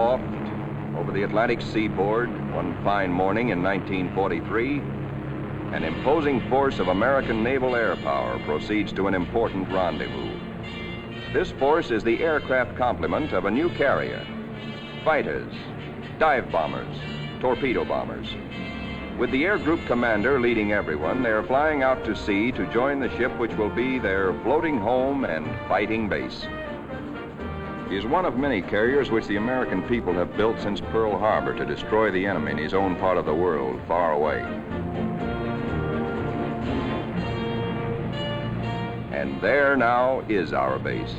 aloft over the Atlantic seaboard one fine morning in 1943, an imposing force of American naval air power proceeds to an important rendezvous. This force is the aircraft complement of a new carrier: fighters, dive bombers, torpedo bombers. With the air group commander leading everyone, they are flying out to sea to join the ship which will be their floating home and fighting base. He is one of many carriers which the American people have built since Pearl Harbor to destroy the enemy in his own part of the world, far away. And there now is our base,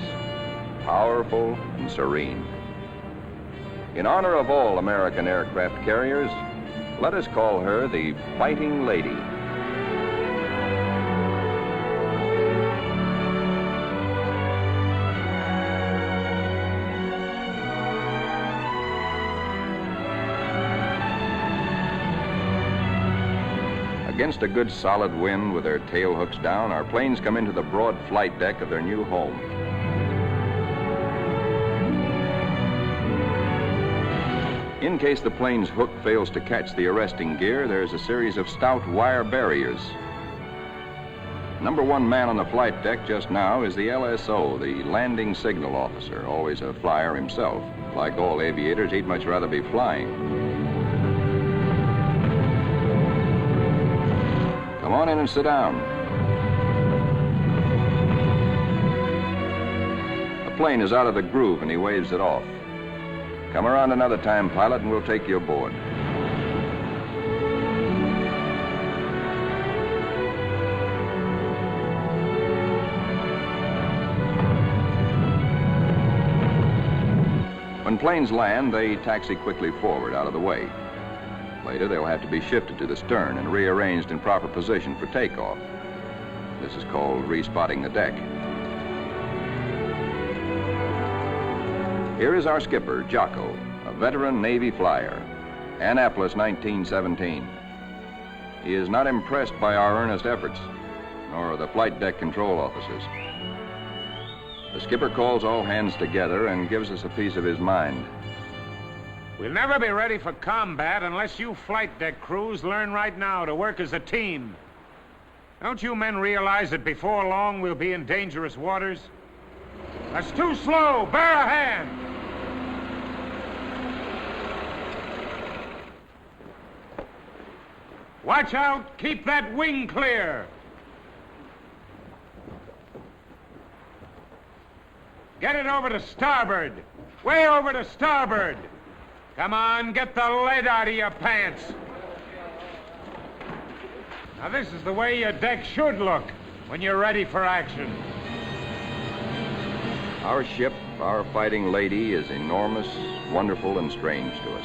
powerful and serene. In honor of all American aircraft carriers, let us call her the Fighting Lady. Against a good solid wind with their tail hooks down, our planes come into the broad flight deck of their new home. In case the plane's hook fails to catch the arresting gear, there's a series of stout wire barriers. Number one man on the flight deck just now is the LSO, the landing signal officer, always a flyer himself. Like all aviators, he'd much rather be flying. Come on in and sit down. The plane is out of the groove and he waves it off. Come around another time, pilot, and we'll take you aboard. When planes land, they taxi quickly forward out of the way. Later, they'll have to be shifted to the stern and rearranged in proper position for takeoff. This is called respotting the deck. Here is our skipper, Jocko, a veteran Navy flyer, Annapolis, 1917. He is not impressed by our earnest efforts, nor the flight deck control officers. The skipper calls all hands together and gives us a piece of his mind. We'll never be ready for combat unless you flight deck crews learn right now to work as a team. Don't you men realize that before long we'll be in dangerous waters? That's too slow. Bear a hand. Watch out. Keep that wing clear. Get it over to starboard. Way over to starboard. Come on, get the lead out of your pants. Now this is the way your deck should look when you're ready for action. Our ship, our Fighting Lady, is enormous, wonderful, and strange to us.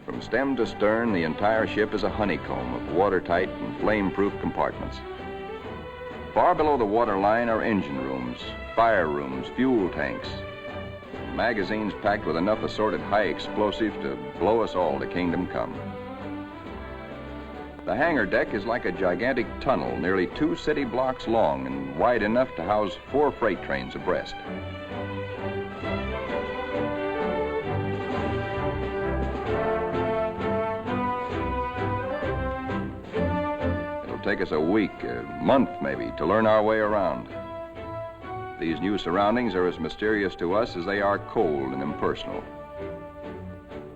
From stem to stern, the entire ship is a honeycomb of watertight and flame-proof compartments. Far below the waterline are engine rooms, fire rooms, fuel tanks, and magazines packed with enough assorted high explosive to blow us all to kingdom come. The hangar deck is like a gigantic tunnel, nearly 2 city blocks long and wide enough to house 4 freight trains abreast. It'll take us a week, a month maybe, to learn our way around. These new surroundings are as mysterious to us as they are cold and impersonal.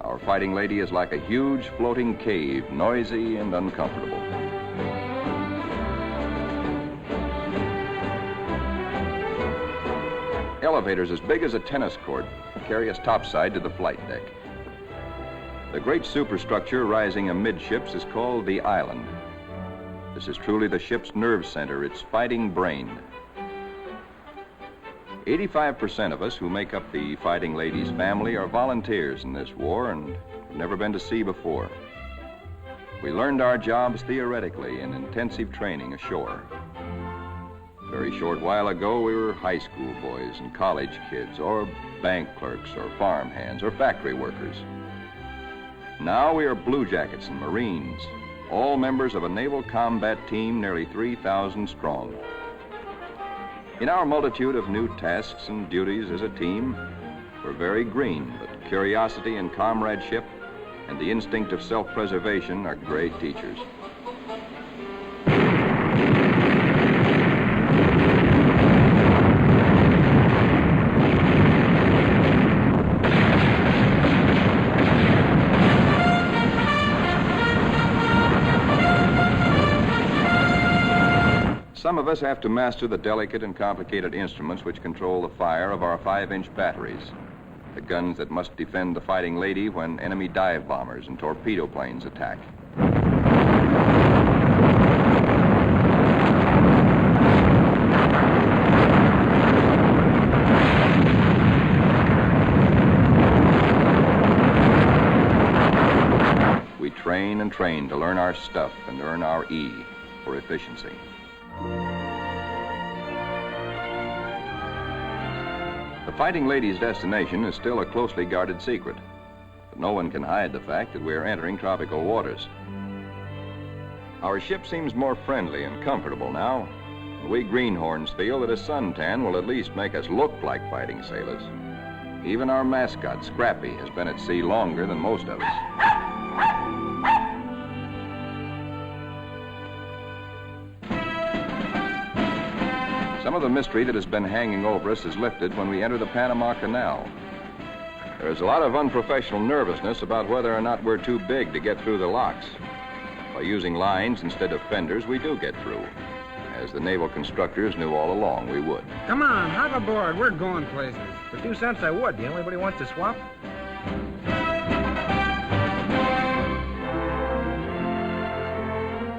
Our Fighting Lady is like a huge floating cave, noisy and uncomfortable. Elevators as big as a tennis court carry us topside to the flight deck. The great superstructure rising amidships is called the island. This is truly the ship's nerve center, its fighting brain. 85% of us who make up the Fighting Lady's family are volunteers in this war and have never been to sea before. We learned our jobs theoretically in intensive training ashore. A very short while ago, we were high school boys and college kids, or bank clerks, or farm hands, or factory workers. Now we are blue jackets and Marines, all members of a naval combat team nearly 3,000 strong. In our multitude of new tasks and duties as a team, we're very green, but curiosity and comradeship, and the instinct of self-preservation are great teachers. Some of us have to master the delicate and complicated instruments which control the fire of our 5-inch batteries, the guns that must defend the fighting lady when enemy dive bombers and torpedo planes attack. We train and train to learn our stuff and earn our E for efficiency. The Fighting Lady's destination is still a closely guarded secret, but no one can hide the fact that we're entering tropical waters. Our ship seems more friendly and comfortable now, and we greenhorns feel that a suntan will at least make us look like fighting sailors. Even our mascot, Scrappy, has been at sea longer than most of us. Some of the mystery that has been hanging over us is lifted when we enter the Panama Canal. There is a lot of unprofessional nervousness about whether or not we're too big to get through the locks. By using lines instead of fenders, we do get through, as the naval constructors knew all along we would. Come on, hop aboard. We're going places. For 2 cents, I would. Do anybody want to swap?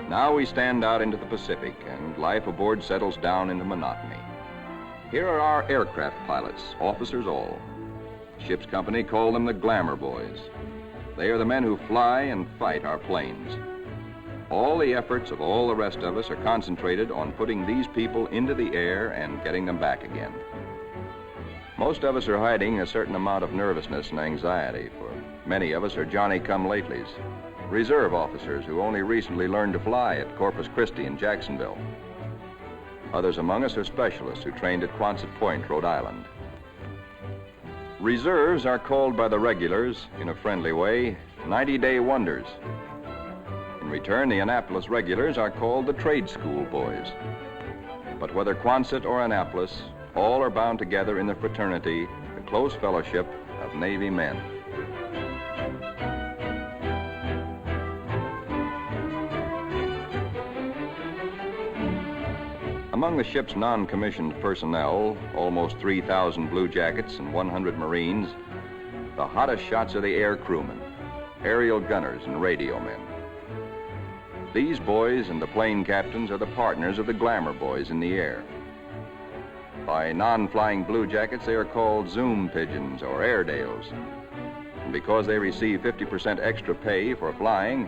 Now we stand out into the Pacific, and life aboard settles down into monotony. Here are our aircraft pilots, officers all. Ship's company call them the glamour boys. They are the men who fly and fight our planes. All the efforts of all the rest of us are concentrated on putting these people into the air and getting them back again. Most of us are hiding a certain amount of nervousness and anxiety, for many of us are Johnny-come-latelys, reserve officers who only recently learned to fly at Corpus Christi and Jacksonville. Others among us are specialists who trained at Quonset Point, Rhode Island. Reserves are called by the regulars, in a friendly way, 90-day wonders. In return, the Annapolis regulars are called the trade school boys. But whether Quonset or Annapolis, all are bound together in the fraternity, the close fellowship of Navy men. Among the ship's non-commissioned personnel, almost 3,000 blue jackets and 100 Marines, the hottest shots are the air crewmen, aerial gunners, and radio men. These boys and the plane captains are the partners of the glamour boys in the air. By non-flying blue jackets, they are called Zoom pigeons or Airedales. And because they receive 50% extra pay for flying,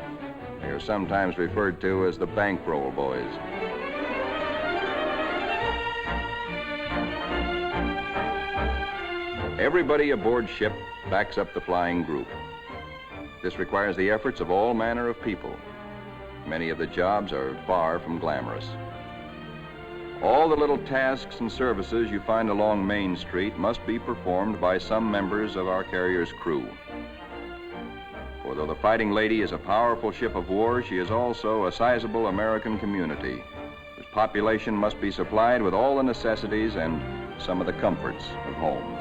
they are sometimes referred to as the bankroll boys. Everybody aboard ship backs up the flying group. This requires the efforts of all manner of people. Many of the jobs are far from glamorous. All the little tasks and services you find along Main Street must be performed by some members of our carrier's crew. For though the Fighting Lady is a powerful ship of war, she is also a sizable American community, whose population must be supplied with all the necessities and some of the comforts of home.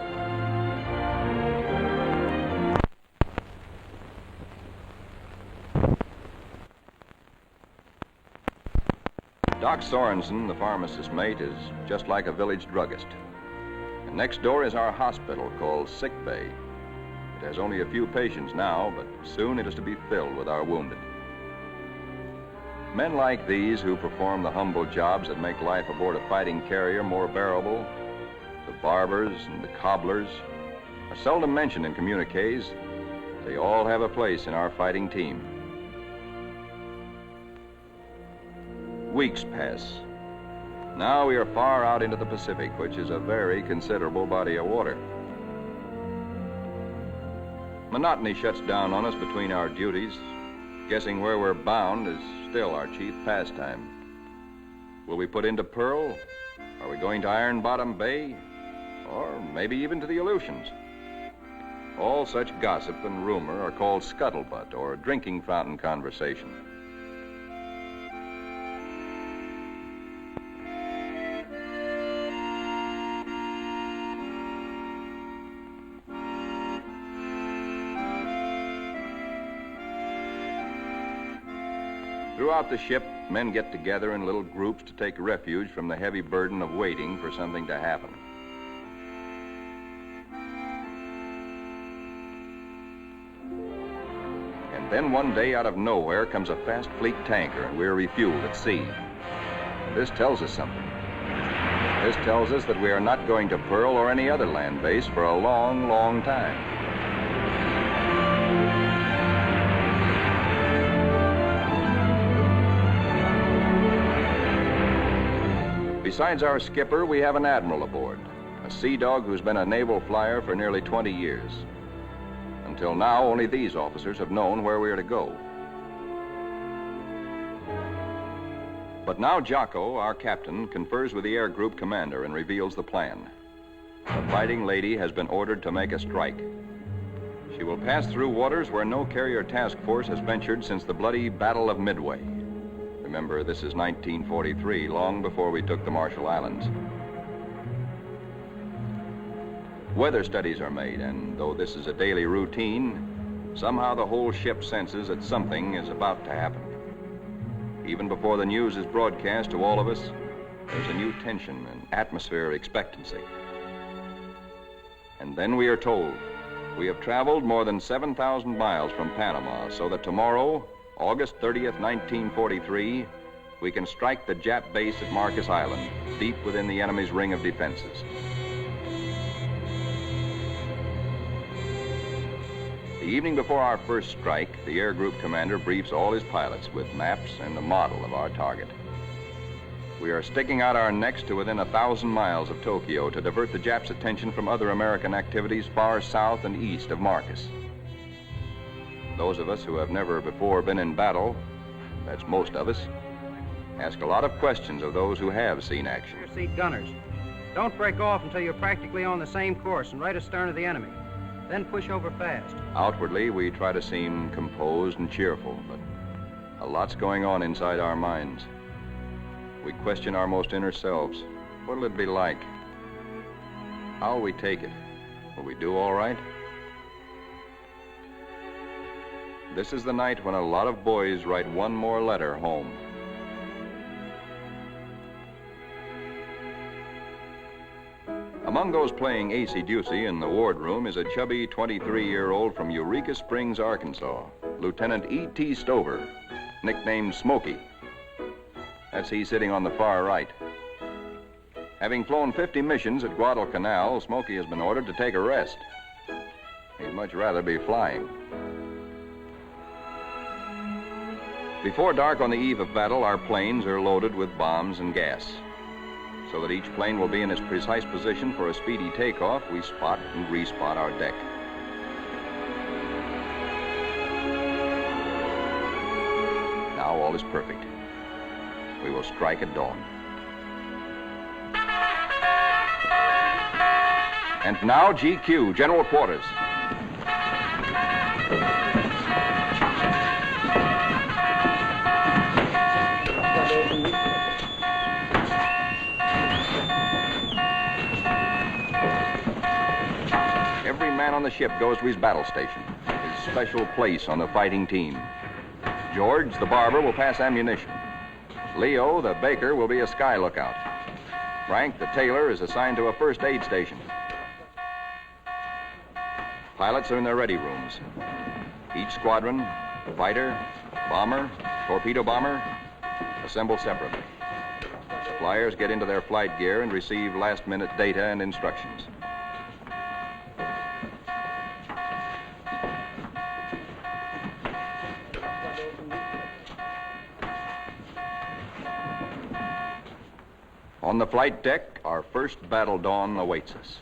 Doc Sorensen, the pharmacist mate, is just like a village druggist. And next door is our hospital called Sick Bay. It has only a few patients now, but soon it is to be filled with our wounded. Men like these who perform the humble jobs that make life aboard a fighting carrier more bearable, the barbers and the cobblers, are seldom mentioned in communiques. They all have a place in our fighting team. Weeks pass. Now we are far out into the Pacific, which is a very considerable body of water. Monotony shuts down on us between our duties. Guessing where we're bound is still our chief pastime. Will we put into Pearl? Are we going to Iron Bottom Bay? Or maybe even to the Aleutians? All such gossip and rumor are called scuttlebutt or drinking fountain conversation. Throughout the ship, men get together in little groups to take refuge from the heavy burden of waiting for something to happen. And then one day, out of nowhere, comes a fast fleet tanker, and we're refueled at sea. This tells us something. This tells us that we are not going to Pearl or any other land base for a long, long time. Besides our skipper, we have an admiral aboard, a sea dog who's been a naval flyer for nearly 20 years. Until now, only these officers have known where we are to go. But now Jocko, our captain, confers with the air group commander and reveals the plan. The Fighting Lady has been ordered to make a strike. She will pass through waters where no carrier task force has ventured since the bloody Battle of Midway. Remember, this is 1943, long before we took the Marshall Islands. Weather studies are made, and though this is a daily routine, somehow the whole ship senses that something is about to happen. Even before the news is broadcast to all of us, there's a new tension and atmosphere of expectancy. And then we are told we have traveled more than 7,000 miles from Panama, so that tomorrow, August 30th, 1943, we can strike the Jap base at Marcus Island, deep within the enemy's ring of defenses. The evening before our first strike, the air group commander briefs all his pilots with maps and a model of our target. We are sticking out our necks to within 1,000 miles of Tokyo to divert the Japs' attention from other American activities far south and east of Marcus. Those of us who have never before been in battle, that's most of us, ask a lot of questions of those who have seen action. Seat gunners. Don't break off until you're practically on the same course and right astern of the enemy. Then push over fast. Outwardly, we try to seem composed and cheerful, but a lot's going on inside our minds. We question our most inner selves. What'll it be like? How'll we take it? Will we do all right? This is the night when a lot of boys write one more letter home. Among those playing acey-deucey in the wardroom is a chubby 23-year-old from Eureka Springs, Arkansas, Lieutenant E.T. Stover, nicknamed Smokey. That's he sitting on the far right. Having flown 50 missions at Guadalcanal, Smokey has been ordered to take a rest. He'd much rather be flying. Before dark on the eve of battle, our planes are loaded with bombs and gas. So that each plane will be in its precise position for a speedy takeoff, we spot and respot our deck. Now all is perfect. We will strike at dawn. And now GQ, General Quarters. Every man on the ship goes to his battle station, his special place on the fighting team. George, the barber, will pass ammunition. Leo, the baker, will be a sky lookout. Frank, the tailor, is assigned to a first aid station. Pilots are in their ready rooms. Each squadron, fighter, bomber, torpedo bomber, assemble separately. Flyers get into their flight gear and receive last-minute data and instructions. On the flight deck, our first battle dawn awaits us.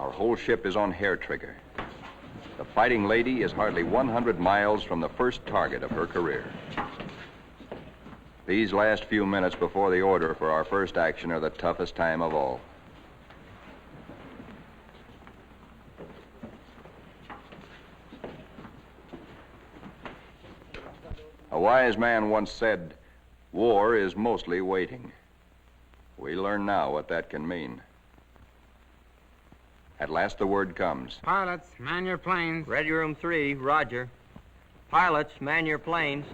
Our whole ship is on hair trigger. The Fighting Lady is hardly 100 miles from the first target of her career. These last few minutes before the order for our first action are the toughest time of all. A wise man once said, war is mostly waiting. We learn now what that can mean. At last the word comes. Pilots, man your planes. Ready Room 3, roger. Pilots, man your planes.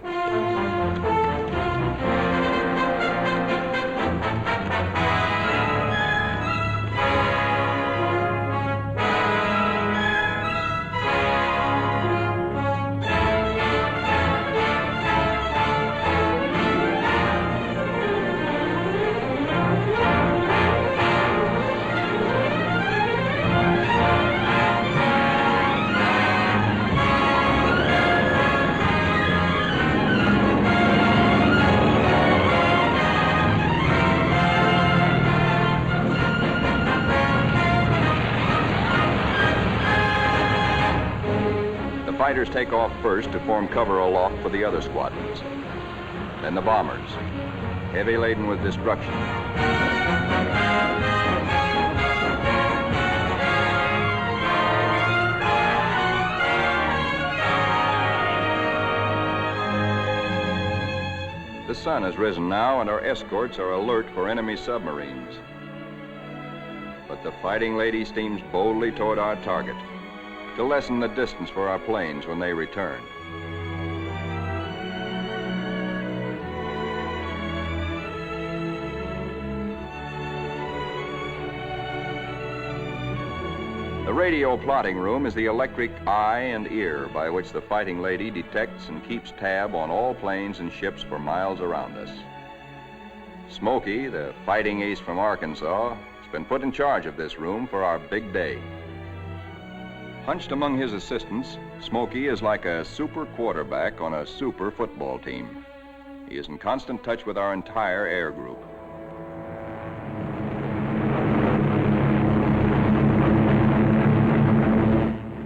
The fighters take off first to form cover aloft for the other squadrons. Then the bombers, heavy laden with destruction. The sun has risen now, and our escorts are alert for enemy submarines. But the Fighting Lady steams boldly toward our target to lessen the distance for our planes when they return. The radio plotting room is the electric eye and ear by which the Fighting Lady detects and keeps tab on all planes and ships for miles around us. Smokey, the fighting ace from Arkansas, has been put in charge of this room for our big day. Hunched among his assistants, Smokey is like a super quarterback on a super football team. He is in constant touch with our entire air group.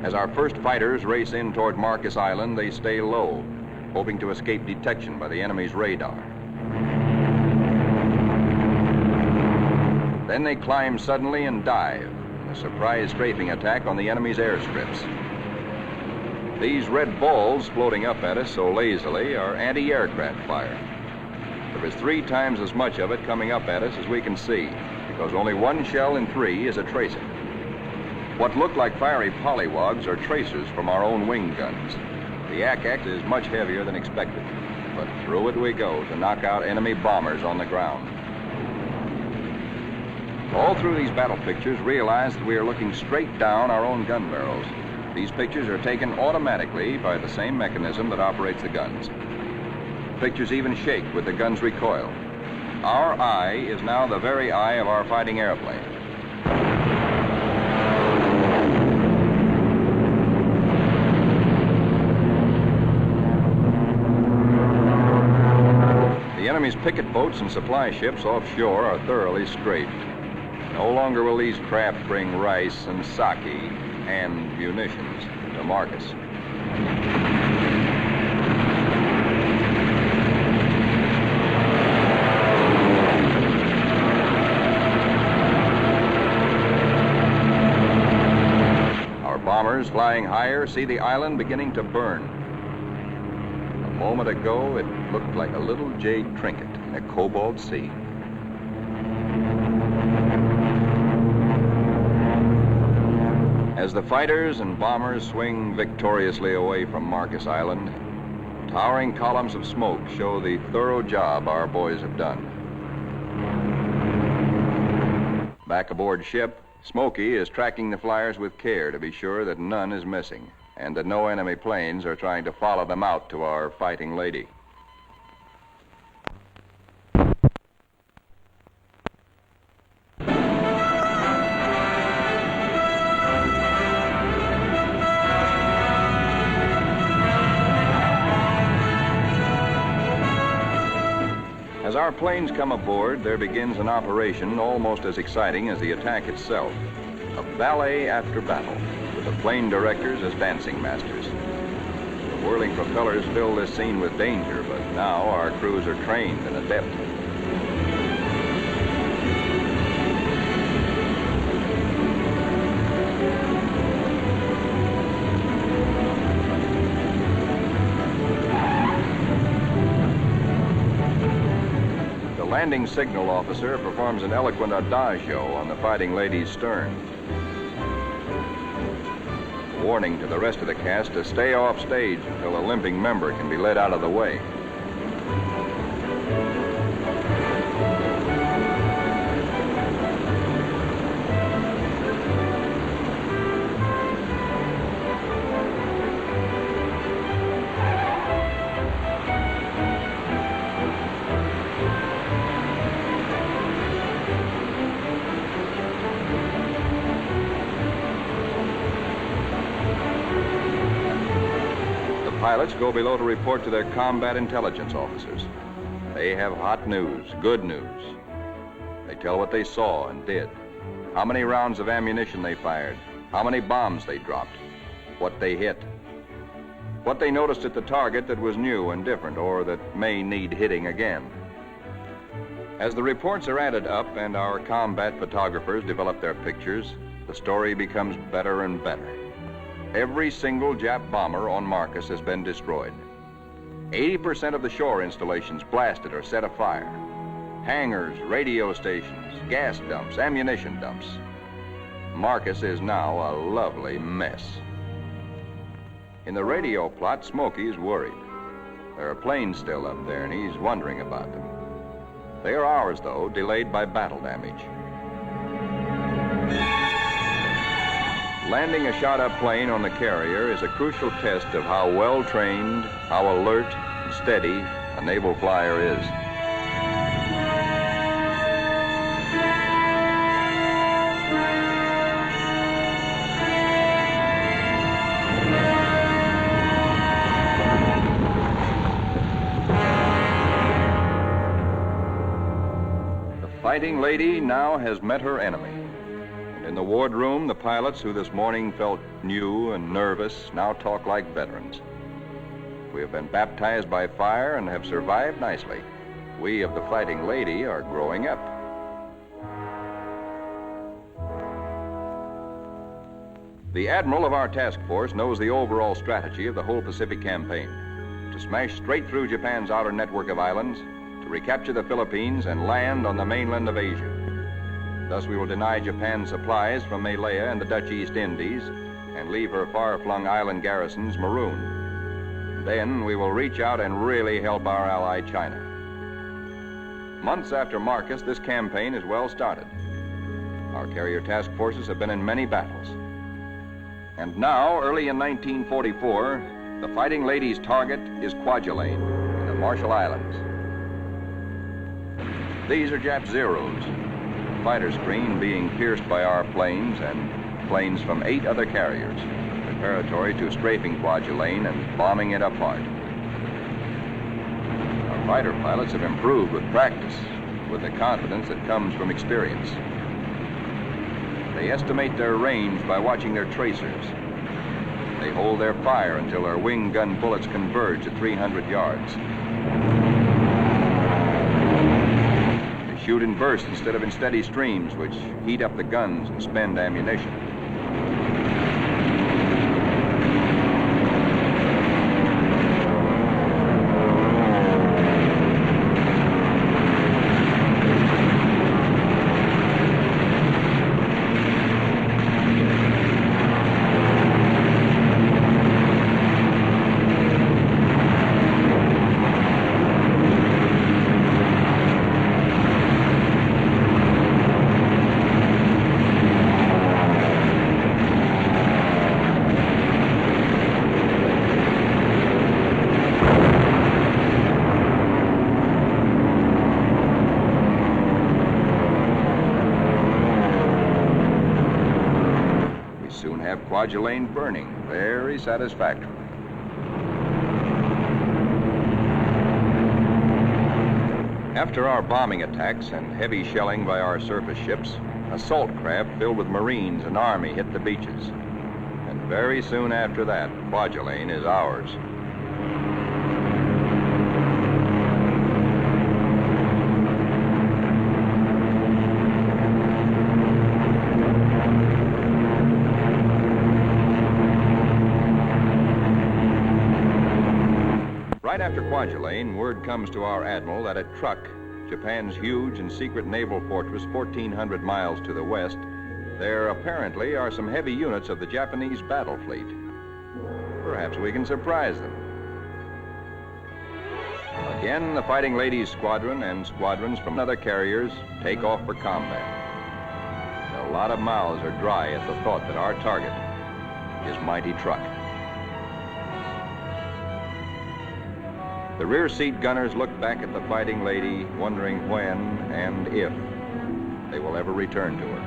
As our first fighters race in toward Marcus Island, they stay low, hoping to escape detection by the enemy's radar. Then they climb suddenly and dive, a surprise strafing attack on the enemy's airstrips. These red balls floating up at us so lazily are anti-aircraft fire. There is 3 times as much of it coming up at us as we can see, because only 1 shell in 3 is a tracer. What look like fiery polywogs are tracers from our own wing guns. The ack-ack is much heavier than expected, but through it we go to knock out enemy bombers on the ground. All through these battle pictures, realize that we are looking straight down our own gun barrels. These pictures are taken automatically by the same mechanism that operates the guns. Pictures even shake with the gun's recoil. Our eye is now the very eye of our fighting airplane. The enemy's picket boats and supply ships offshore are thoroughly strafed. No longer will these craft bring rice and sake and munitions to Marcus. Our bombers flying higher see the island beginning to burn. A moment ago, it looked like a little jade trinket in a cobalt sea. As the fighters and bombers swing victoriously away from Marcus Island, towering columns of smoke show the thorough job our boys have done. Back aboard ship, Smokey is tracking the flyers with care to be sure that none is missing and that no enemy planes are trying to follow them out to our Fighting Lady. As our planes come aboard, there begins an operation almost as exciting as the attack itself. A ballet after battle, with the plane directors as dancing masters. The whirling propellers fill this scene with danger, but now our crews are trained and adept. landing signal officer performs an eloquent adagio on the Fighting Lady's stern. Warning to the rest of the cast to stay off stage until a limping member can be led out of the way. Pilots go below to report to their combat intelligence officers. They have hot news, good news. They tell what they saw and did, how many rounds of ammunition they fired, how many bombs they dropped, what they hit, what they noticed at the target that was new and different or that may need hitting again. As the reports are added up and our combat photographers develop their pictures, the story becomes better and better. Every single Jap bomber on Marcus has been destroyed. 80% of the shore installations blasted or set afire. Hangars, radio stations, gas dumps, ammunition dumps. Marcus is now a lovely mess. In the radio plot, Smokey is worried. There are planes still up there, and he's wondering about them. They are ours, though, delayed by battle damage. Landing a shot-up plane on the carrier is a crucial test of how well-trained, how alert and steady a naval flyer is. The Fighting Lady now has met her enemy. In the wardroom, the pilots who this morning felt new and nervous now talk like veterans. We have been baptized by fire and have survived nicely. We of the Fighting Lady are growing up. The admiral of our task force knows the overall strategy of the whole Pacific campaign: to smash straight through Japan's outer network of islands, to recapture the Philippines and land on the mainland of Asia. Thus, we will deny Japan supplies from Malaya and the Dutch East Indies and leave her far-flung island garrisons marooned. Then we will reach out and really help our ally China. Months after Marcus, this campaign is well started. Our carrier task forces have been in many battles. And now, early in 1944, the Fighting Lady's target is Kwajalein in the Marshall Islands. These are Jap Zeros. Fighter screen being pierced by our planes and planes from 8 other carriers, preparatory to strafing Kwajalein and bombing it apart. Our fighter pilots have improved with practice, with the confidence that comes from experience. They estimate their range by watching their tracers. They hold their fire until their wing gun bullets converge at 300 yards. Shoot in bursts instead of in steady streams, which heat up the guns and spend ammunition. Kwajalein burning, very satisfactory. After our bombing attacks and heavy shelling by our surface ships, assault craft filled with Marines and Army hit the beaches. And very soon after that, Kwajalein is ours. Right after Kwajalein, word comes to our admiral that a truck Japan's huge and secret naval fortress 1,400 miles to the west, there apparently are some heavy units of the Japanese battle fleet. Perhaps we can surprise them. Again, the Fighting Ladies Squadron and squadrons from other carriers take off for combat. A lot of mouths are dry at the thought that our target is mighty truck. The rear seat gunners look back at the Fighting Lady, wondering when and if they will ever return to her.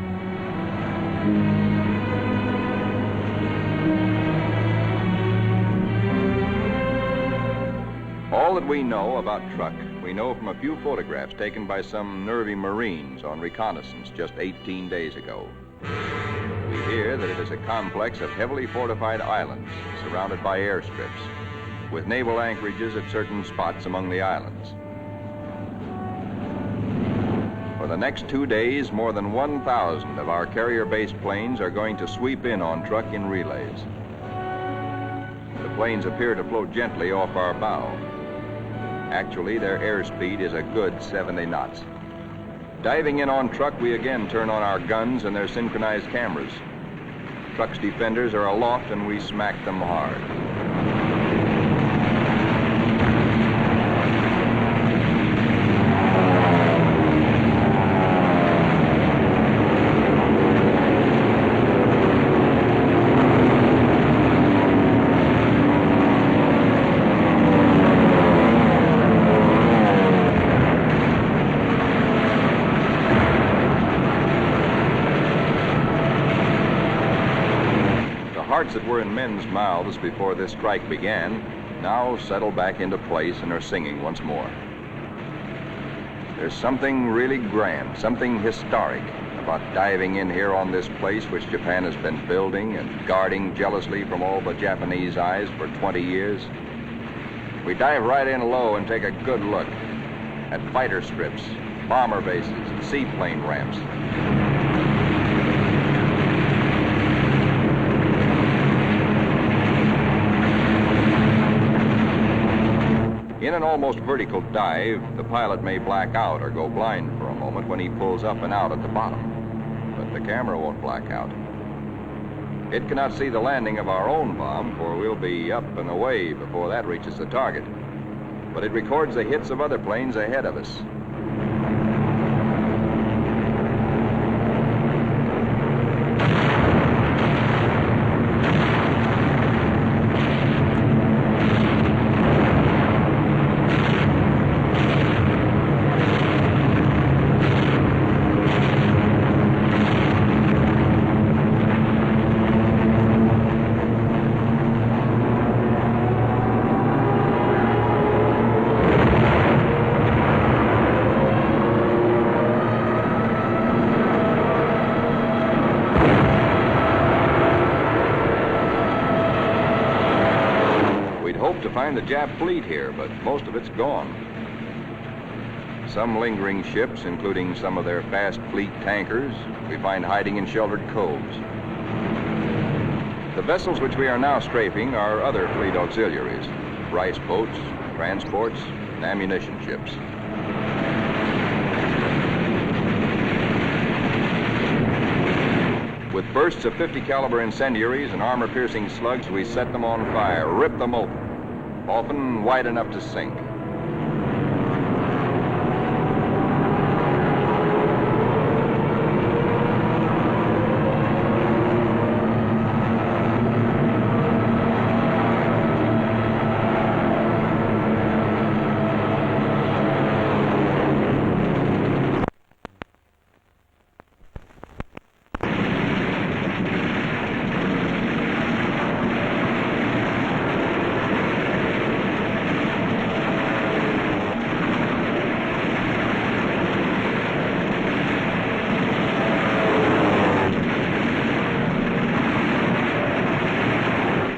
All that we know about truck, we know from a few photographs taken by some nervy Marines on reconnaissance just 18 days ago. We hear that it is a complex of heavily fortified islands surrounded by airstrips, with naval anchorages at certain spots among the islands. For the next 2 days, more than 1,000 of our carrier-based planes are going to sweep in on truck in relays. The planes appear to float gently off our bow. Actually, their airspeed is a good 70 knots. Diving in on truck, we again turn on our guns and their synchronized cameras. Truck's defenders are aloft and we smack them hard. Hearts that were in men's mouths before this strike began now settle back into place and are singing once more. There's something really grand, something historic about diving in here on this place which Japan has been building and guarding jealously from all the Japanese eyes for 20 years. We dive right in low and take a good look at fighter strips, bomber bases, and seaplane ramps. In an almost vertical dive, the pilot may black out or go blind for a moment when he pulls up and out at the bottom, but the camera won't black out. It cannot see the landing of our own bomb, for we'll be up and away before that reaches the target, but it records the hits of other planes ahead of us. To find the Jap fleet here, but most of it's gone. Some lingering ships, including some of their fast fleet tankers, we find hiding in sheltered coves. The vessels which we are now strafing are other fleet auxiliaries, rice boats, transports, and ammunition ships. With bursts of 50 caliber incendiaries and armor-piercing slugs, we set them on fire, rip them open, often wide enough to sink.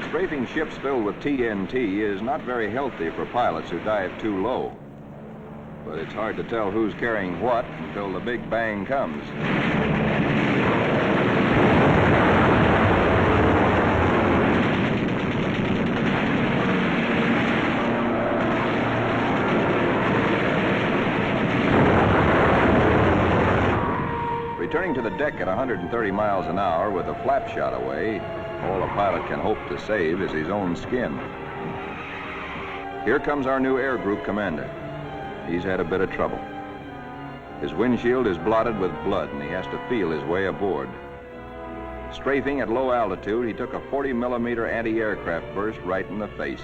Strafing ships filled with TNT is not very healthy for pilots who dive too low. But it's hard to tell who's carrying what until the big bang comes. Returning to the deck at 130 miles an hour with a flap shot away, all a pilot can hope to save is his own skin. Here comes our new air group commander. He's had a bit of trouble. His windshield is blotted with blood, and he has to feel his way aboard. Strafing at low altitude, he took a 40-millimeter anti-aircraft burst right in the face.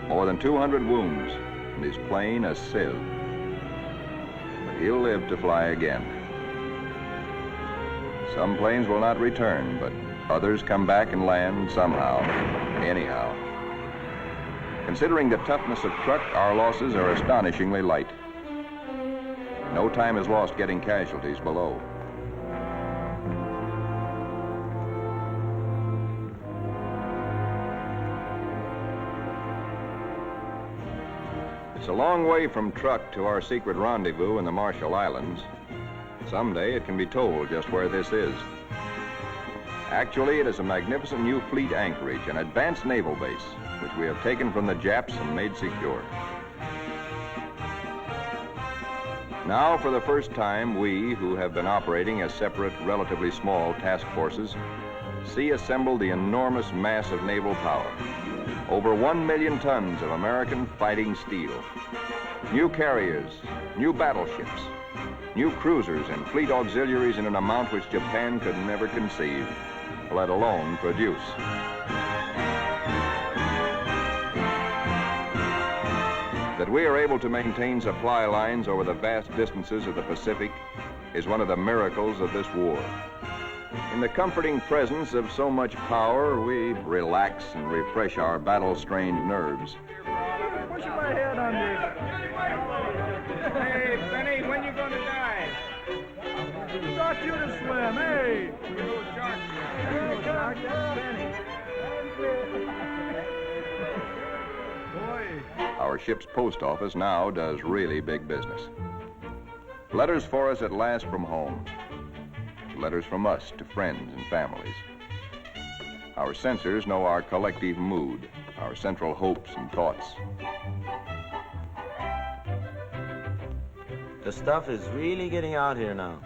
More than 200 wounds, and his plane a sieve. But he'll live to fly again. Some planes will not return, but others come back and land somehow, anyhow. Considering the toughness of truck, our losses are astonishingly light. No time is lost getting casualties below. It's a long way from truck to our secret rendezvous in the Marshall Islands. Someday it can be told just where this is. Actually, it is a magnificent new fleet anchorage, an advanced naval base, which we have taken from the Japs and made secure. Now, for the first time, we, who have been operating as separate, relatively small task forces, see assembled the enormous mass of naval power. Over 1 million tons of American fighting steel. New carriers, new battleships, new cruisers and fleet auxiliaries in an amount which Japan could never conceive, let alone produce. That we are able to maintain supply lines over the vast distances of the Pacific is one of the miracles of this war. In the comforting presence of so much power, we relax and refresh our battle-strained nerves. Pushing my head under. Hey, Benny, when you gonna die? Who taught you to swim? Hey! Here comes Benny. Boy. Our ship's post office now does really big business. Letters for us at last from home. Letters from us to friends and families. Our censors know our collective mood, our central hopes and thoughts. The stuff is really getting out here now.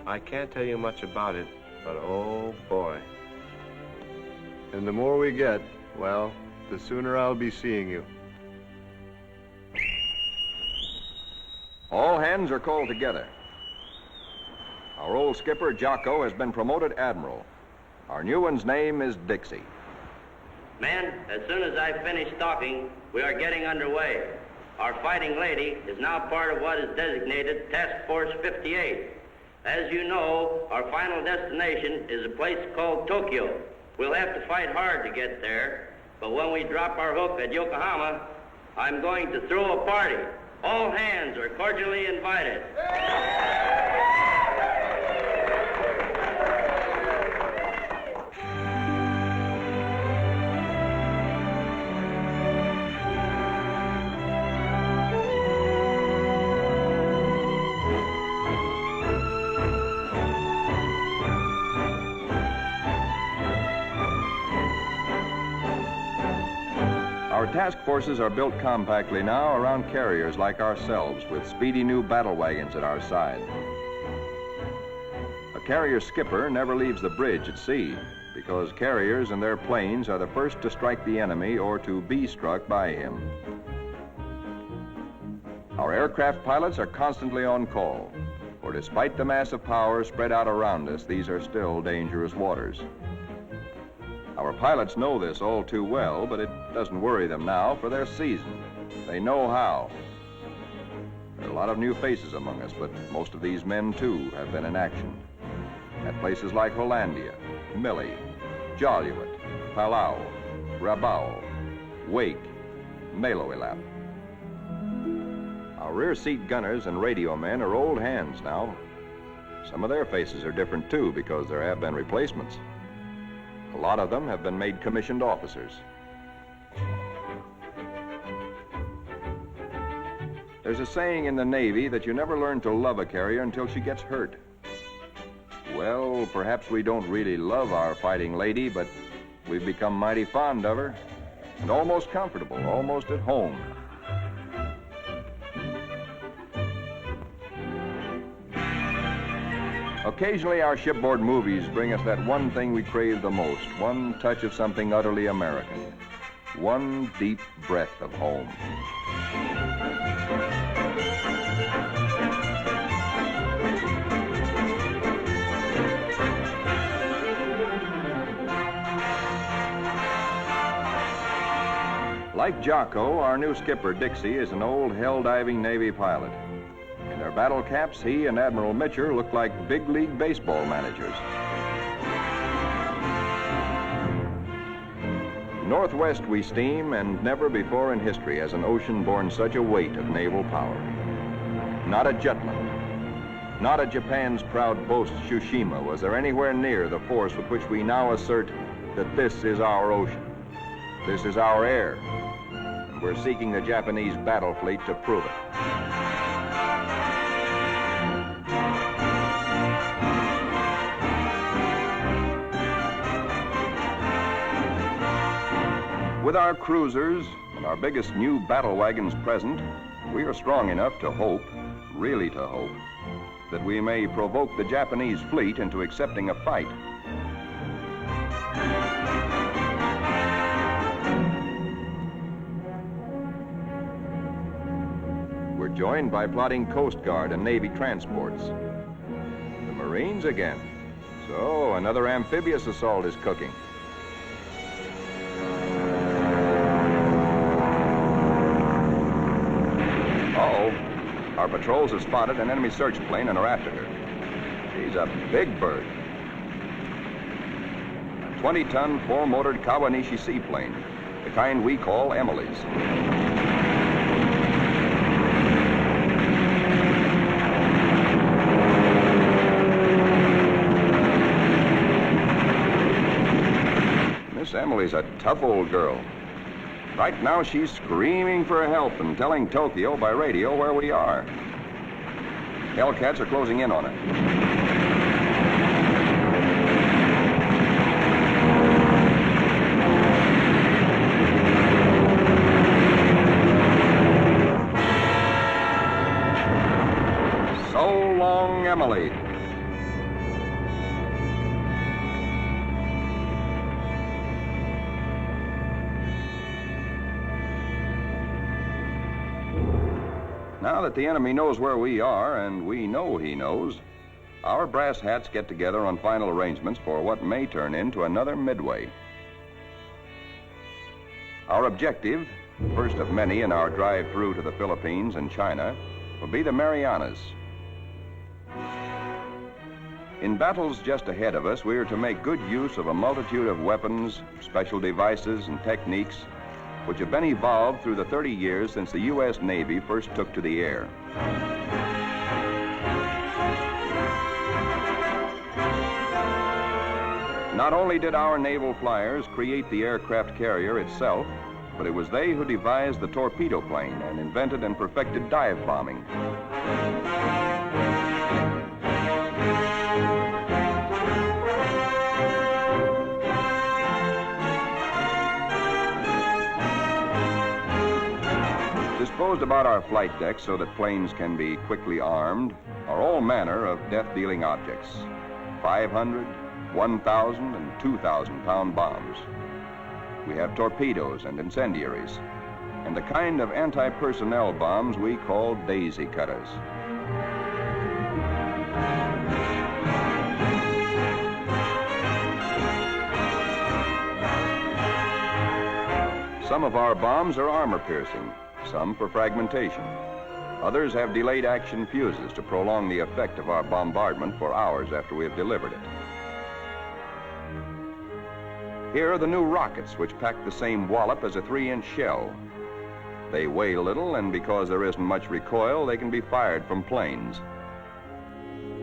I can't tell you much about it, but oh boy. And the more we get, well, the sooner I'll be seeing you. All hands are called together. Our old skipper, Jocko, has been promoted admiral. Our new one's name is Dixie. Men, as soon as I finish talking, we are getting underway. Our fighting lady is now part of what is designated Task Force 58. As you know, our final destination is a place called Tokyo. We'll have to fight hard to get there, but when we drop our hook at Yokohama, I'm going to throw a party. All hands are cordially invited. Our task forces are built compactly now around carriers like ourselves, with speedy new battle wagons at our side. A carrier skipper never leaves the bridge at sea, because carriers and their planes are the first to strike the enemy or to be struck by him. Our aircraft pilots are constantly on call, for despite the massive power spread out around us, these are still dangerous waters. Our pilots know this all too well, but it doesn't worry them now, for they're seasoned. They know how. There are a lot of new faces among us, but most of these men, too, have been in action. At places like Hollandia, Millie, Joliet, Palau, Rabaul, Wake, Maloelap. Our rear seat gunners and radio men are old hands now. Some of their faces are different, too, because there have been replacements. A lot of them have been made commissioned officers. There's a saying in the Navy that you never learn to love a carrier until she gets hurt. Well, perhaps we don't really love our fighting lady, but we've become mighty fond of her and almost comfortable, almost at home. Occasionally, our shipboard movies bring us that one thing we crave the most, one touch of something utterly American, one deep breath of home. Like Jocko, our new skipper, Dixie, is an old hell-diving Navy pilot. In their battle caps, he and Admiral Mitcher look like big league baseball managers. Northwest we steam, and never before in history has an ocean borne such a weight of naval power. Not a Jutland, not a Japan's proud boast, Tsushima, was there anywhere near the force with which we now assert that this is our ocean. This is our air. And we're seeking the Japanese battle fleet to prove it. With our cruisers and our biggest new battle wagons present, we are strong enough to hope, really to hope, that we may provoke the Japanese fleet into accepting a fight. We're joined by plotting Coast Guard and Navy transports. The Marines again. So another amphibious assault is cooking. Our patrols have spotted an enemy search plane and are after her. She's a big bird. A 20-ton, four-motored Kawanishi seaplane, the kind we call Emily's. Miss Emily's a tough old girl. Right now, she's screaming for help and telling Tokyo by radio where we are. Hellcats are closing in on her. So long, Emily. Now that the enemy knows where we are, and we know he knows, our brass hats get together on final arrangements for what may turn into another Midway. Our objective, first of many in our drive through to the Philippines and China, will be the Marianas. In battles just ahead of us, we are to make good use of a multitude of weapons, special devices, and techniques which have been evolved through the 30 years since the U.S. Navy first took to the air. Not only did our naval flyers create the aircraft carrier itself, but it was they who devised the torpedo plane and invented and perfected dive bombing. Disposed about our flight decks so that planes can be quickly armed are all manner of death-dealing objects. 500, 1,000, and 2,000-pound bombs. We have torpedoes and incendiaries, and the kind of anti-personnel bombs we call daisy cutters. Some of our bombs are armor-piercing, some for fragmentation. Others have delayed action fuses to prolong the effect of our bombardment for hours after we have delivered it. Here are the new rockets, which pack the same wallop as a 3-inch shell. They weigh little, and because there isn't much recoil, they can be fired from planes.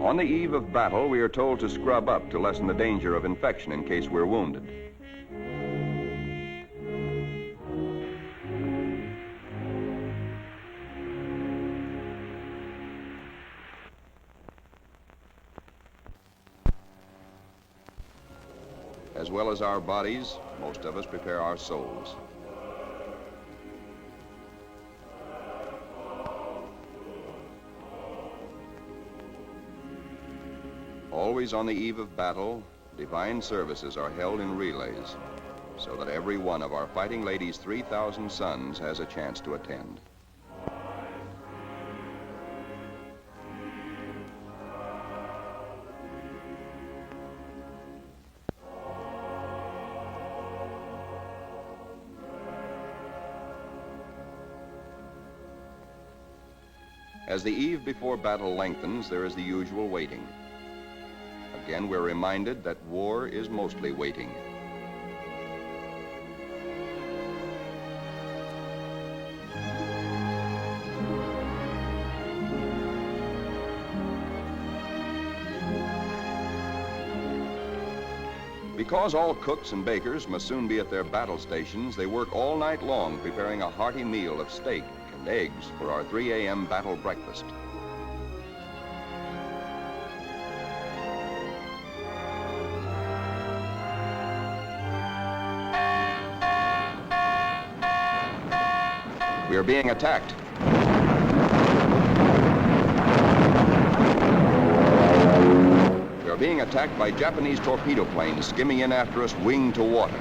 On the eve of battle, we are told to scrub up to lessen the danger of infection in case we're wounded. As well as our bodies, most of us prepare our souls. Always on the eve of battle, divine services are held in relays, so that every one of our fighting ladies' 3,000 sons has a chance to attend. As the eve before battle lengthens, there is the usual waiting. Again, we're reminded that war is mostly waiting. Because all cooks and bakers must soon be at their battle stations, they work all night long preparing a hearty meal of steak and eggs for our 3 a.m. battle breakfast. We are being attacked. We are being attacked by Japanese torpedo planes skimming in after us, wing to water.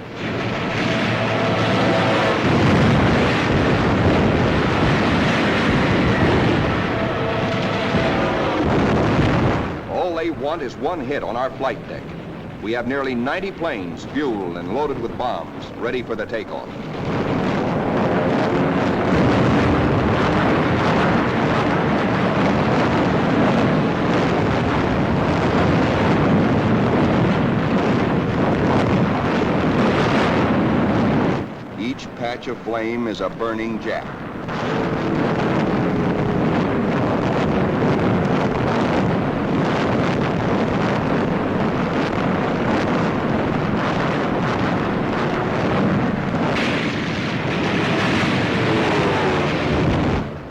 All they want is one hit on our flight deck. We have nearly 90 planes fueled and loaded with bombs, ready for the takeoff. Each patch of flame is a burning Jap.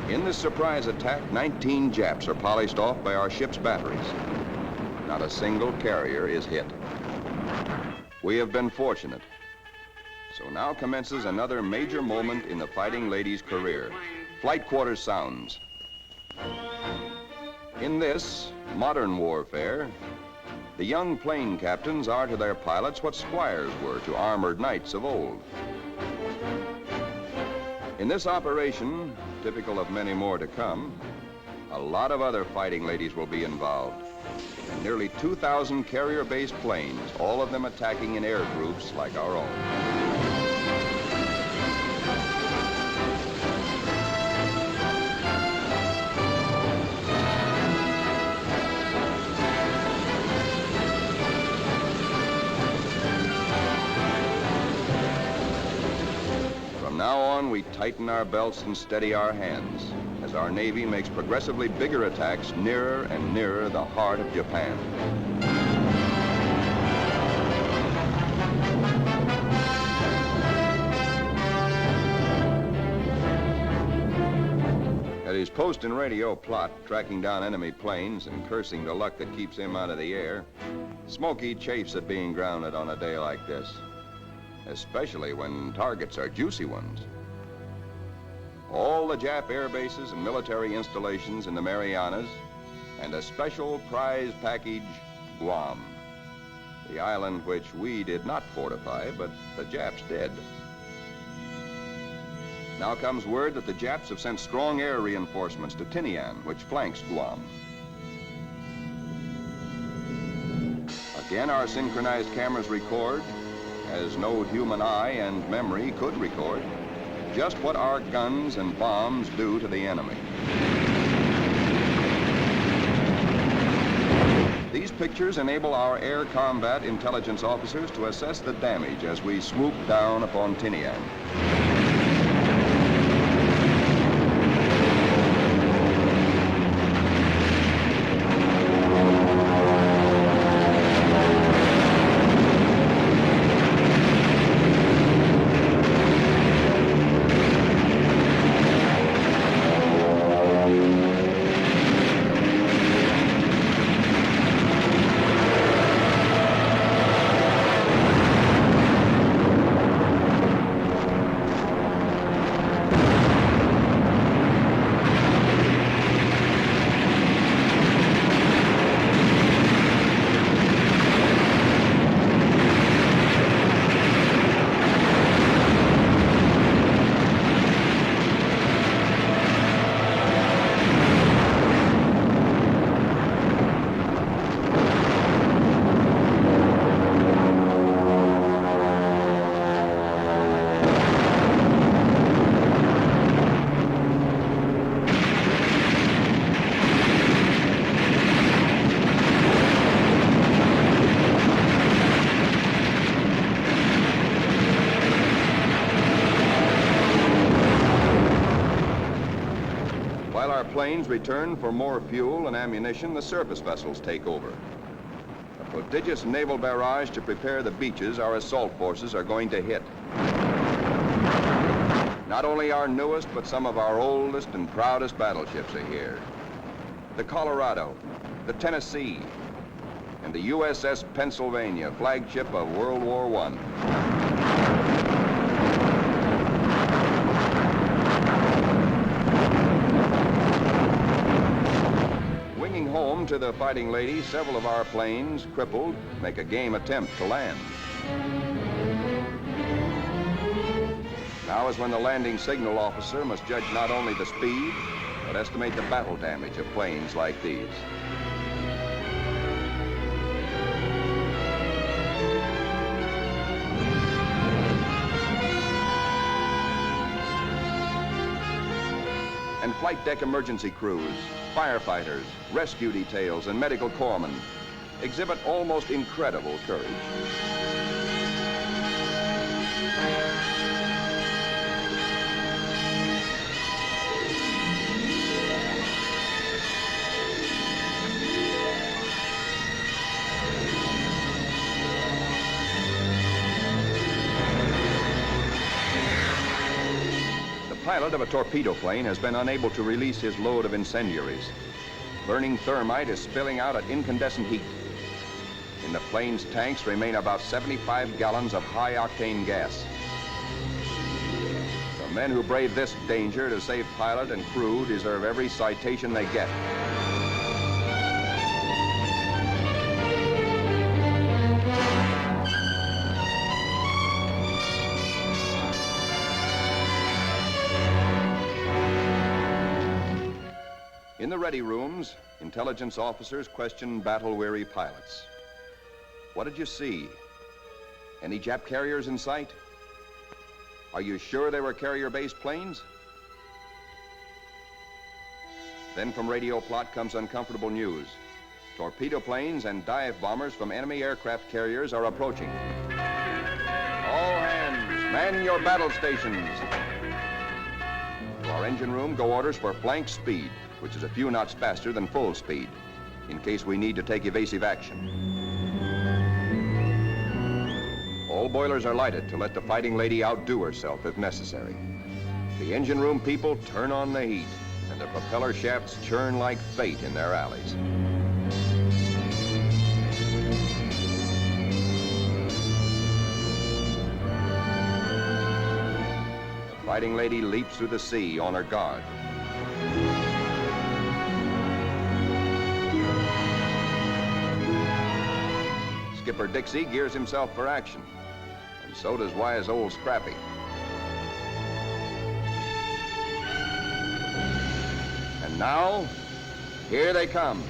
In this surprise attack, 19 Japs are polished off by our ship's batteries. Not a single carrier is hit. We have been fortunate. So now commences another major moment in the fighting lady's career. Flight quarters sounds. In this modern warfare, the young plane captains are to their pilots what squires were to armored knights of old. In this operation, typical of many more to come, a lot of other fighting ladies will be involved. And nearly 2,000 carrier-based planes, all of them attacking in air groups like our own. From now on, we tighten our belts and steady our hands as our Navy makes progressively bigger attacks nearer and nearer the heart of Japan. At his post and radio plot, tracking down enemy planes and cursing the luck that keeps him out of the air, Smokey chafes at being grounded on a day like this, especially when targets are juicy ones. All the Jap air bases and military installations in the Marianas, and a special prize package, Guam, the island which we did not fortify, but the Japs did. Now comes word that the Japs have sent strong air reinforcements to Tinian, which flanks Guam. Again, our synchronized cameras record, as no human eye and memory could record, just what our guns and bombs do to the enemy. These pictures enable our air combat intelligence officers to assess the damage as we swoop down upon Tinian. planes return for more fuel and ammunition, the surface vessels take over. A prodigious naval barrage to prepare the beaches our assault forces are going to hit. Not only our newest, but some of our oldest and proudest battleships are here. The Colorado, the Tennessee, and the USS Pennsylvania, flagship of World War I. Winging home to the Fighting Lady, several of our planes, crippled, make a game attempt to land. Now is when the landing signal officer must judge not only the speed, but estimate the battle damage of planes like these. And flight deck emergency crews, firefighters, rescue details, and medical corpsmen exhibit almost incredible courage. The pilot of a torpedo plane has been unable to release his load of incendiaries. Burning thermite is spilling out at incandescent heat. In the plane's tanks remain about 75 gallons of high-octane gas. The men who brave this danger to save pilot and crew deserve every citation they get. In the ready rooms, intelligence officers question battle-weary pilots. What did you see? Any Jap carriers in sight? Are you sure they were carrier-based planes? Then from radio plot comes uncomfortable news. Torpedo planes and dive bombers from enemy aircraft carriers are approaching. All hands, man your battle stations. To our engine room go orders for flank speed, which is a few knots faster than full speed, in case we need to take evasive action. All boilers are lighted to let the Fighting Lady outdo herself if necessary. The engine room people turn on the heat, and the propeller shafts churn like fate in their alleys. The Fighting Lady leaps through the sea on her guard. Skipper Dixie gears himself for action, and so does wise old Scrappy. And now, here they come.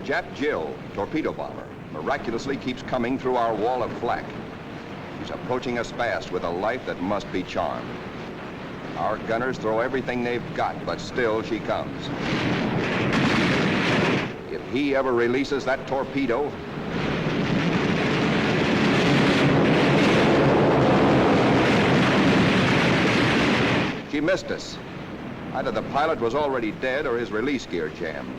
Jap Jill, torpedo bomber, miraculously keeps coming through our wall of flak. She's approaching us fast with a life that must be charmed. Our gunners throw everything they've got, but still she comes. If he ever releases that torpedo, she missed us. Either the pilot was already dead or his release gear jammed.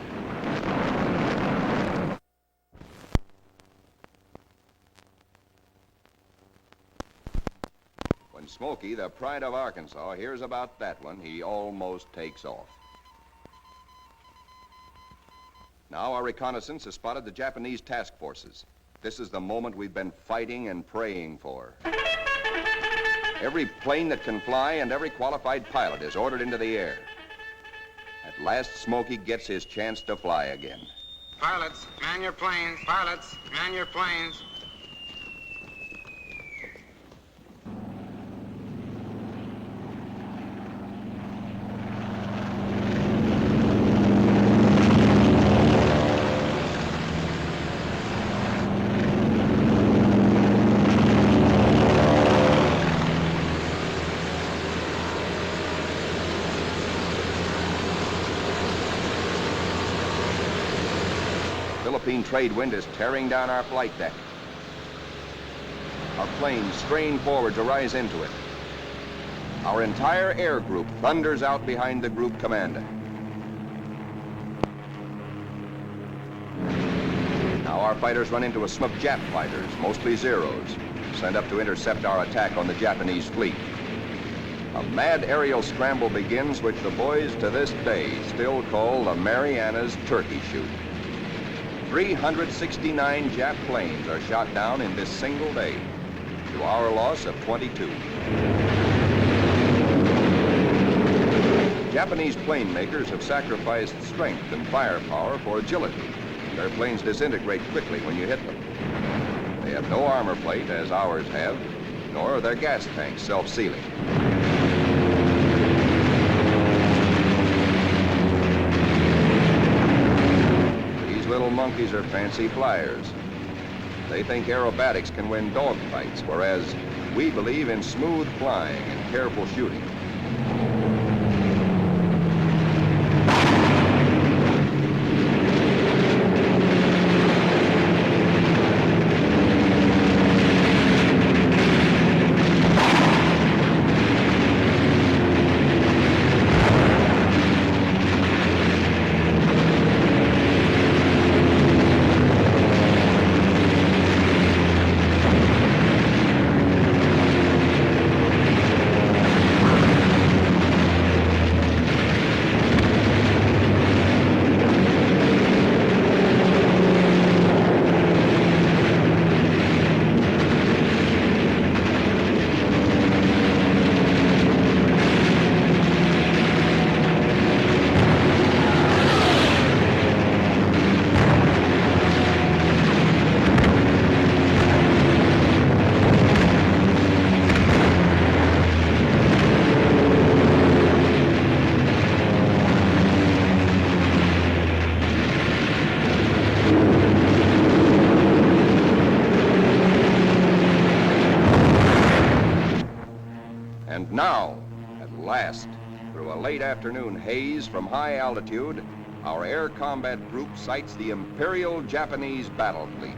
When Smokey, the pride of Arkansas, hears about that one, he almost takes off. Now our reconnaissance has spotted the Japanese task forces. This is the moment we've been fighting and praying for. Every plane that can fly and every qualified pilot is ordered into the air. At last, Smokey gets his chance to fly again. Pilots, man your planes. Pilots, man your planes. Philippine trade wind is tearing down our flight deck. Our planes strain forward to rise into it. Our entire air group thunders out behind the group commander. Now our fighters run into a smoke Jap fighters, mostly Zeros, sent up to intercept our attack on the Japanese fleet. A mad aerial scramble begins, which the boys to this day still call the Marianas Turkey Shoot. 369 Jap planes are shot down in this single day, to our loss of 22. Japanese plane makers have sacrificed strength and firepower for agility. Their planes disintegrate quickly when you hit them. They have no armor plate, as ours have, nor are their gas tanks self-sealing. Little monkeys are fancy flyers. They think aerobatics can win dogfights, whereas we believe in smooth flying and careful shooting. And now, at last, through a late afternoon haze from high altitude, our air combat group sights the Imperial Japanese battle fleet.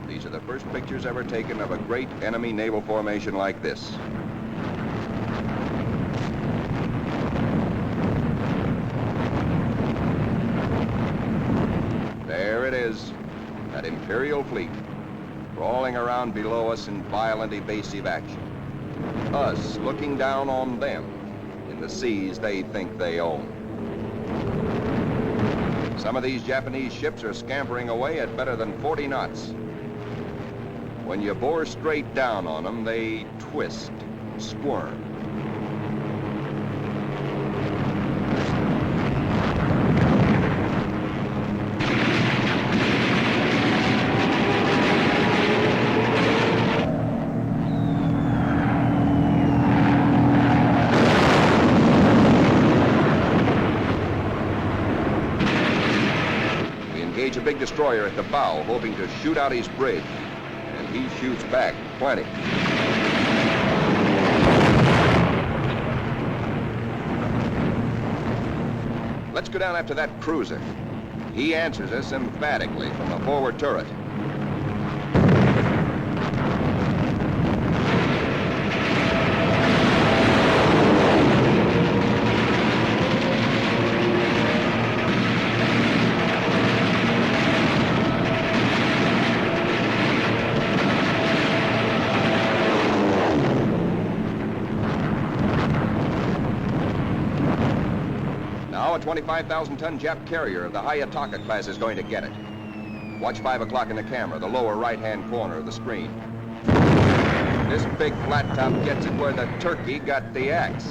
These are the first pictures ever taken of a great enemy naval formation like this. There it is, that Imperial fleet, crawling around below us in violent evasive action. Us looking down on them in the seas they think they own. Some of these Japanese ships are scampering away at better than 40 knots. When you bore straight down on them, they twist, squirm. A big destroyer at the bow, hoping to shoot out his bridge, and he shoots back plenty. Let's go down after that cruiser. He answers us emphatically from the forward turret. A 25,000-ton Jap carrier of the Hayataka class is going to get it. Watch 5 o'clock in the camera, the lower right-hand corner of the screen. This big flat top gets it where the turkey got the axe.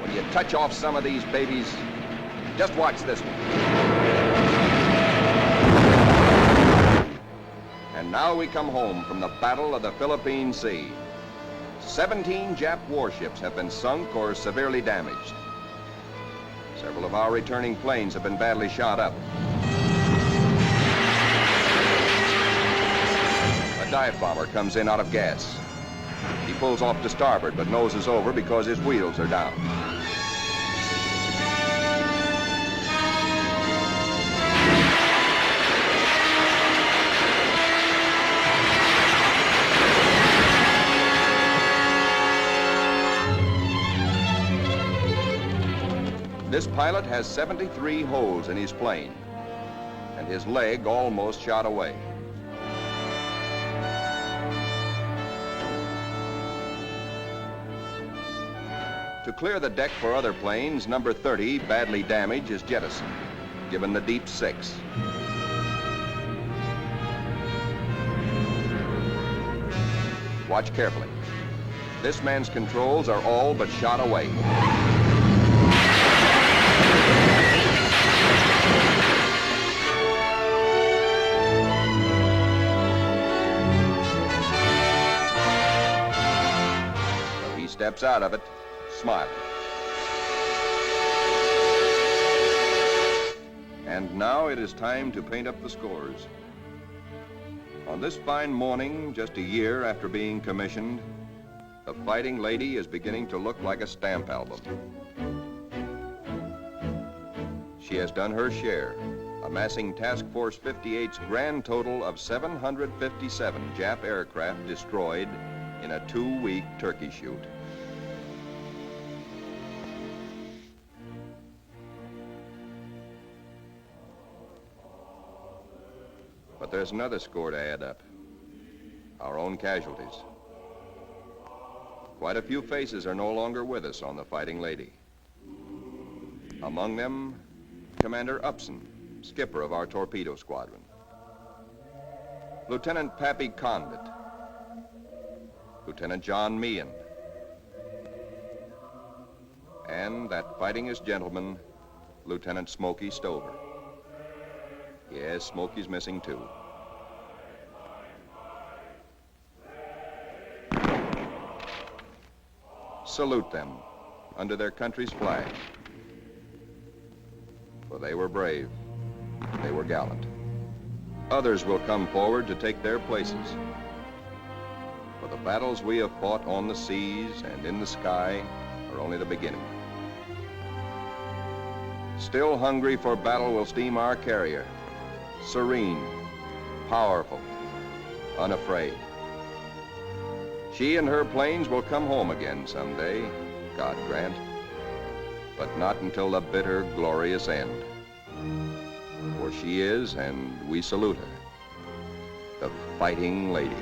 When you touch off some of these babies, just watch this one. And now we come home from the Battle of the Philippine Sea. 17 Jap warships have been sunk or severely damaged. Several of our returning planes have been badly shot up. A dive bomber comes in out of gas. He pulls off to starboard but noses over because his wheels are down. This pilot has 73 holes in his plane, and his leg almost shot away. To clear the deck for other planes, number 30, badly damaged, is jettisoned, given the deep 6. Watch carefully. This man's controls are all but shot away. Steps out of it, smiling. And now it is time to paint up the scores. On this fine morning, just a year after being commissioned, the Fighting Lady is beginning to look like a stamp album. She has done her share, amassing Task Force 58's grand total of 757 Jap aircraft destroyed in a 2-week turkey shoot. But there's another score to add up. Our own casualties. Quite a few faces are no longer with us on the Fighting Lady. Among them, Commander Upson, skipper of our torpedo squadron. Lieutenant Pappy Condit. Lieutenant John Meehan. And that fightingest gentleman, Lieutenant Smokey Stover. Yes, Smokey's missing too. Salute them under their country's flag. For they were brave, they were gallant. Others will come forward to take their places. For the battles we have fought on the seas and in the sky are only the beginning. Still hungry for battle will steam our carrier. Serene, powerful, unafraid. She and her planes will come home again someday, God grant, but not until the bitter, glorious end. For she is, and we salute her, the Fighting Lady.